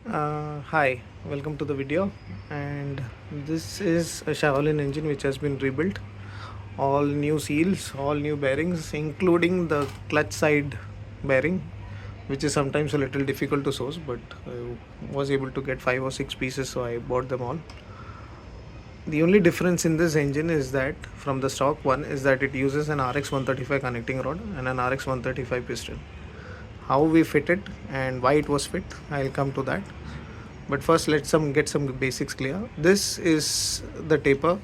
Hi, welcome to the video. And this is a Shaolin engine which has been rebuilt. All new seals, all new bearings, including the clutch side bearing, which is sometimes a little difficult to source, but I was able to get 5 or 6 pieces, so I bought them all. The only difference in this engine is that from the stock one is that it uses an RX 135 connecting rod and an RX 135 piston. How we fit it and why it was fit, I'll come to that. But first let's get some basics clear. This is the taper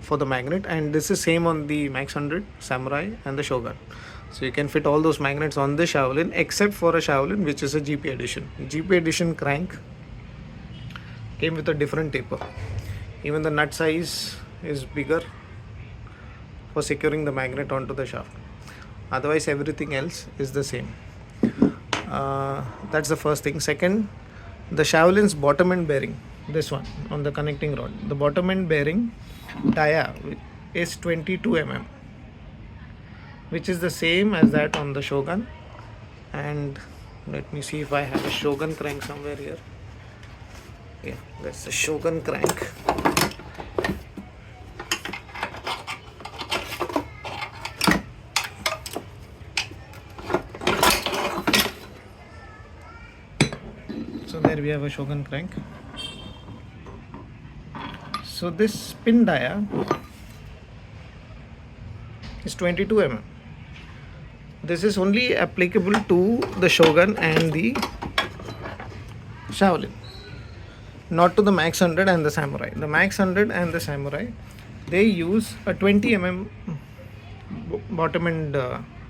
for the magnet, and this is same on the Max 100, Samurai and the Shogun. So you can fit all those magnets on the Shaolin except for a Shaolin which is a GP edition. GP edition crank came with a different taper. Even the nut size is bigger for securing the magnet onto the shaft. Otherwise everything else is the same. That's the first thing. Second, the Shaolin's bottom end bearing, this one on the connecting rod, the bottom end bearing dia is 22 mm, which is the same as that on the Shogun. And let me see if I have a Shogun crank somewhere here. Yeah, that's the Shogun crank. So there we have a Shogun crank. So this pin dia is 22 mm. This is only applicable to the Shogun and the Shaolin, not to the Max 100 and the Samurai. The Max 100 and the Samurai, they use a 20 mm bottom end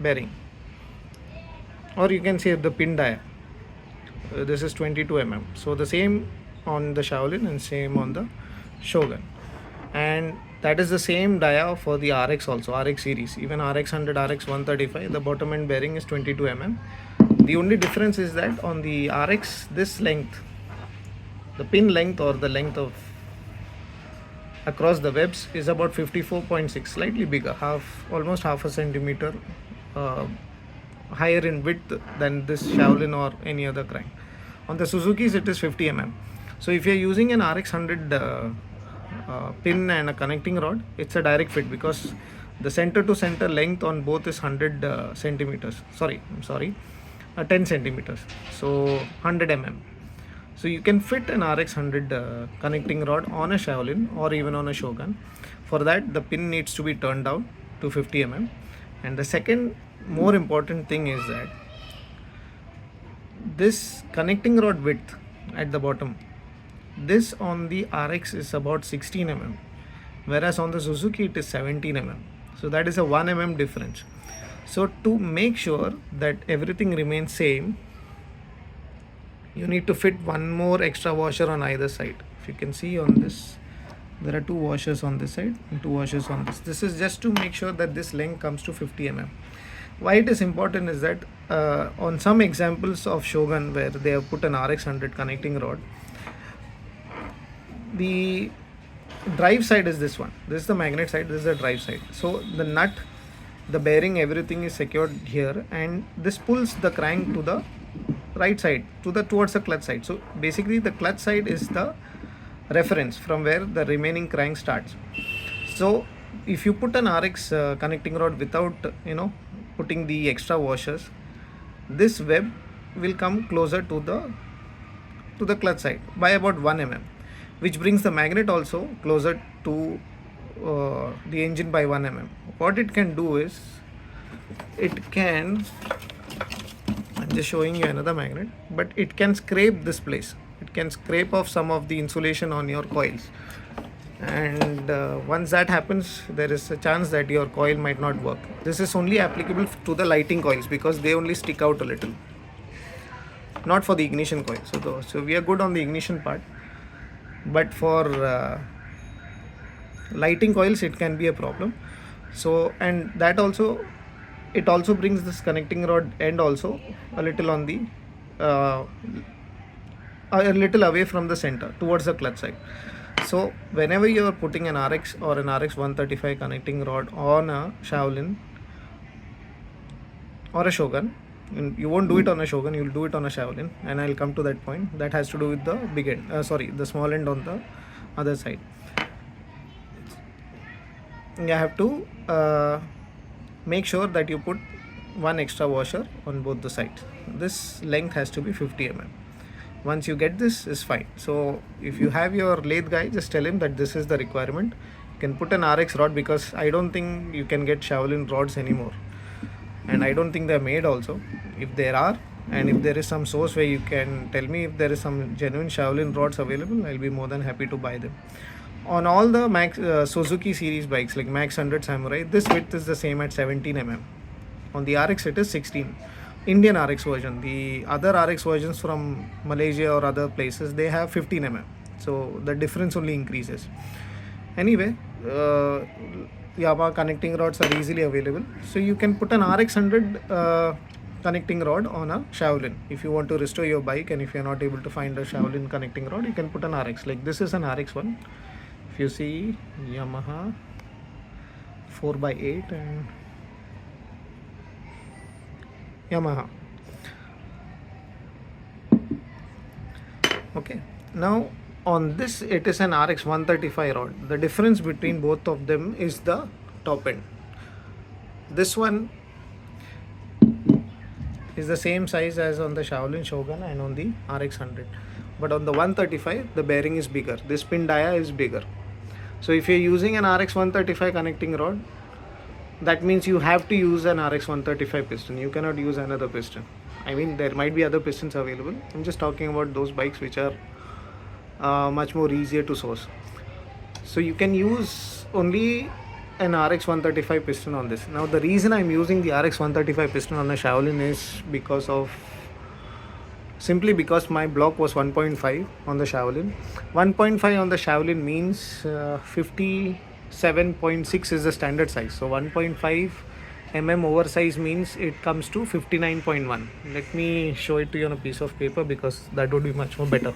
bearing, or you can say the pin dia. This is 22 mm. So the same on the Shaolin and same on the Shogun. And that is the same dia for the RX also, RX series. Even RX 100, RX 135, the bottom end bearing is 22 mm. The only difference is that on the RX, this length, the pin length or the length of across the webs is about 54.6, slightly bigger, almost half a centimeter higher in width than this Shaolin or any other crank. On the Suzuki's it is 50 mm. So if you're using an RX 100 pin and a connecting rod, it's a direct fit because the center to center length on both is 100 centimeters. 10 centimeters. So 100 mm. So you can fit an RX 100 connecting rod on a Shaolin or even on a Shogun. For that, the pin needs to be turned down to 50 mm. And the second more important thing is that this connecting rod width at the bottom, this on the RX is about 16 mm, whereas on the Suzuki it is 17 mm. So that is a 1 mm difference. So to make sure that everything remains same, you need to fit one more extra washer on either side. If you can see on this, there are 2 washers on this side and 2 washers on this. This is just to make sure that this length comes to 50 mm. Why it is important is that on some examples of Shogun where they have put an RX 100 connecting rod, the drive side is this one. This is the magnet side, this is the drive side. So the nut, the bearing, everything is secured here, and this pulls the crank to the right side, towards the clutch side. So basically the clutch side is the reference from where the remaining crank starts. So if you put an RX connecting rod without putting the extra washers, this web will come closer to the clutch side by about 1 mm, which brings the magnet also closer to the engine by 1 mm. What it can do is, I'm just showing you another magnet, but it can scrape this place. It can scrape off some of the insulation on your coils, and once that happens, there is a chance that your coil might not work. This is only applicable to the lighting coils because they only stick out a little, not for the ignition coil. So we are good on the ignition part, but for lighting coils it can be a problem. So, and that also, it also brings this connecting rod end also a little on the a little away from the center towards the clutch side. So whenever you are putting an RX or an RX 135 connecting rod on a Shaolin or a Shogun, And you won't do it on a Shogun, you'll do it on a Shaolin, and I'll come to that point. That has to do with the big end, the small end on the other side. You have to make sure that you put one extra washer on both the sides. This length has to be 50 mm. Once you get this, is fine. So if you have your lathe guy, just tell him that this is the requirement. You can put an RX rod, because I don't think you can get Shaolin rods anymore, and I don't think they're made also. If there are, and if there is some source where you can tell me if there is some genuine Shaolin rods available, I'll be more than happy to buy them. On all the Suzuki series bikes like Max 100 Samurai, this width is the same at 17 mm. On the RX it is 16. Indian RX version. The other RX versions from Malaysia or other places, they have 15 mm. So the difference only increases. Anyway, Yamaha connecting rods are easily available. So you can put an RX 100 connecting rod on a Shaolin. If you want to restore your bike and if you're not able to find a Shaolin connecting rod, you can put an RX. Like this is an RX one. If you see Yamaha 4x8 and Yamaha. Okay, now on this it is an RX 135 rod. The difference between both of them is the top end. This one is the same size as on the Shaolin Shogun and on the RX 100, but on the 135 the bearing is bigger. This pin dia is bigger. So if you're using an RX 135 connecting rod, that means you have to use an RX 135 piston. You cannot use another piston. I mean, there might be other pistons available. I'm just talking about those bikes which are much more easier to source. So you can use only an RX 135 piston on this. Now the reason I'm using the RX 135 piston on a Shaolin is simply because my block was 1.5 on the Shaolin. 1.5 on the Shaolin means 57.6 is the standard size. So 1.5 mm oversize means it comes to 59.1. Let me show it to you on a piece of paper, because that would be much more better.